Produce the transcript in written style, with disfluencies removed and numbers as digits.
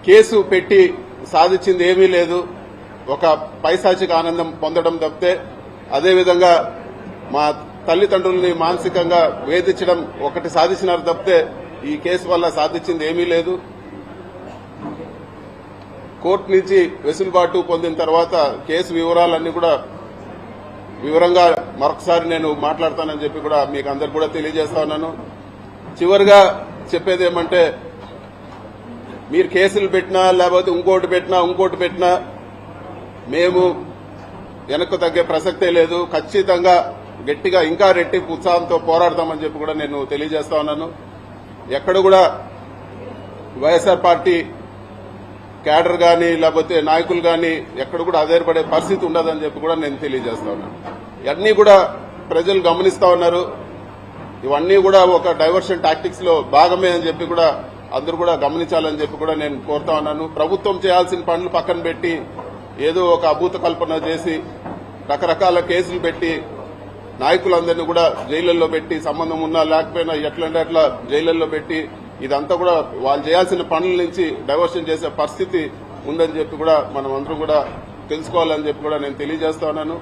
Case పెట్టి సాధించింది ఏమీ లేదు. ఒక పైశాచిక ఆనందం పొందడం తప్పితే, అదేవిధంగా మా తల్లిదండ్రుల్ని మానసికంగా వేధించడం ఒకటి సాధించినారు తప్పితే ఈ కేసు వల్ల సాధించింది ఏమీ లేదు. కోర్టు నుంచి వెసులుబాటు పొందిన తర్వాత కేసు వివరాలన్నీ కూడా వివరంగా మరొకసారి నేను మాట్లాడతానని చెప్పి కూడా మీకు అందరు కూడా తెలియజేస్తా ఉన్నాను. చివరిగా చెప్పేది ఏమంటే, మీరు కేసులు పెట్టినా లేకపోతే ఇంకోటి పెట్టినా మేము వెనక్కు తగ్గే ప్రసక్తే లేదు. ఖచ్చితంగా గట్టిగా ఇంకా రెట్టింపు ఉత్సాహంతో పోరాడతామని చెప్పి కూడా నేను తెలియజేస్తా ఉన్నాను. ఎక్కడ కూడా వైఎస్ఆర్ పార్టీ క్యాడర్ గాని లేకపోతే నాయకులు గాని ఎక్కడ కూడా ఆధారపడే పరిస్థితి ఉండదని చెప్పి కూడా నేను తెలియజేస్తా ఉన్నాను. ఇవన్నీ కూడా ప్రజలు గమనిస్తా ఉన్నారు. ఇవన్నీ కూడా ఒక డైవర్షన్ టాక్టిక్స్ లో భాగమే అని చెప్పి కూడా అందరూ కూడా గమనించాలని చెప్పి కూడా నేను కోరుతా ఉన్నాను. ప్రభుత్వం చేయాల్సిన పనులు పక్కన పెట్టి ఏదో ఒక అభూత కల్పన చేసి రకరకాల కేసులు పెట్టి నాయకులందరినీ కూడా జైళ్లలో పెట్టి, సంబంధం ఉన్నా లేకపోయినా ఎట్లంటే అట్లా జైళ్లలో పెట్టి, ఇదంతా కూడా వాళ్ళు చేయాల్సిన పనుల నుంచి డైవర్షన్ చేసే పరిస్థితి ఉందని చెప్పి కూడా మనం అందరం కూడా తెలుసుకోవాలని చెప్పి కూడా నేను తెలియజేస్తా ఉన్నాను.